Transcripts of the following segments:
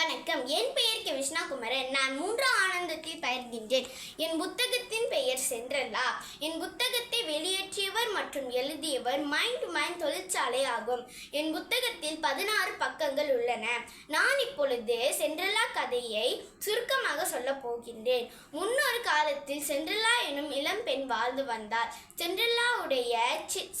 வணக்கம். என் பெயர் கிருஷ்ணா குமரன். நான் 3ஆம் ஆனந்தத்தில் பயிர்கின்றேன். என் புத்தகத்தின் பெயர் சென்ட்ரலா. என் புத்தகத்தை வெளியேற்றியவர் மற்றும் எழுதியவர் மைண்ட் டு மைண்ட் தொழிற்சாலை ஆகும். என் புத்தகத்தில் 16 பக்கங்கள் உள்ளன. நான் இப்பொழுது சென்ட்ரலா கதையை சுருக்கமாக சொல்ல போகின்றேன். முன்னொரு காலத்தில் சென்ட்ரலா எனும் இளம் பெண் வாழ்ந்து வந்தார். சென்ட்ரலாவுடைய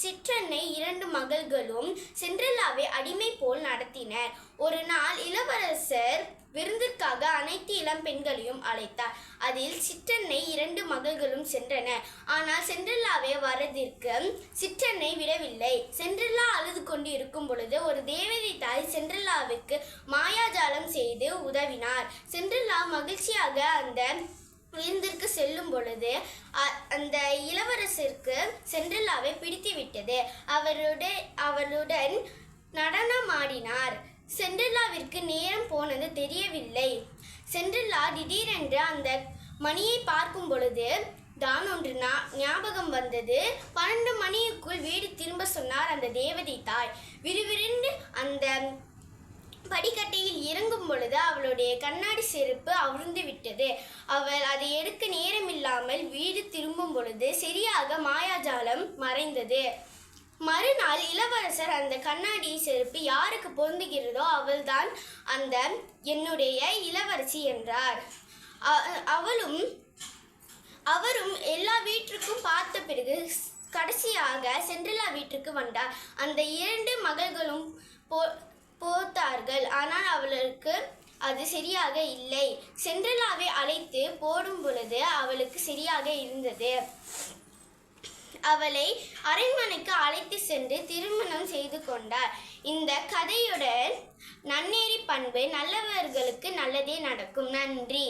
சிற்றன்னை 2 மகள்களும் சென்ட்ரலாவை அடிமை போல் நடத்தினர். ஒரு நாள் இளவரசர் விருந்திற்காக அனைத்து இளம் பெண்களையும் அழைத்தார். அதில் சிற்றன்னை 2 மகள்களும் சென்றனர். ஆனால் சென்ட்ரலாவை வரதிற்கு சிற்றன்னை விடவில்லை. சென்ட்ரலா அழுது கொண்டு இருக்கும் பொழுது ஒரு தேவதை தாய் சென்ட்ரலாவுக்கு மாயாஜாலம் செய்து உதவினார். சென்ட்ரலா மகிழ்ச்சியாக அந்த விருந்திற்கு செல்லும் பொழுது அந்த இளவரசருக்கு சென்ட்ரலாவை பிடித்து விட்டது. அவளுடன் நடனமாடினார். சென்ட்ரலாவிற்கு நேரம் போனது தெரியவில்லை. சென்ட்ரலா திடீரென்று அந்த மணியை பார்க்கும் பொழுது தான் ஒன்று ஞாபகம் வந்தது. 12 மணிக்குள் வீடு திரும்ப சொன்னார் அந்த தேவதை தாய். விறுவிறுந்து அந்த படிக்கட்டையில் இறங்கும் பொழுது அவளுடைய கண்ணாடி செருப்பு அவிழ்ந்து விட்டது. அவள் அதை எடுக்க நேரமில்லாமல் வீடு திரும்பும் பொழுது சரியாக மாயாஜாலம் மறைந்தது. மறுநாள் இளவரசர் அந்த கண்ணாடி செருப்பு யாருக்கு பொருந்துகிறதோ அவள்தான் அந்த என்னுடைய இளவரசி என்றார். அவரும் எல்லா வீட்டிற்கும் பார்த்த பிறகு கடைசியாக சென்ட்ரலா வீட்டிற்கு வந்தார். அந்த 2 மகள்களும் போத்தார்கள். ஆனால் அவளுக்கு அது சரியாக இல்லை. சென்ட்ரலாவை அழைத்து போடும் பொழுது அவளுக்கு சரியாக இருந்தது. அவளை அரண்மனைக்கு அழைத்து சென்று திருமணம் செய்து கொண்டார். இந்த கதையுடன் நன்னெறி பண்பு நல்லவர்களுக்கு நல்லதே நடக்கும். நன்றி.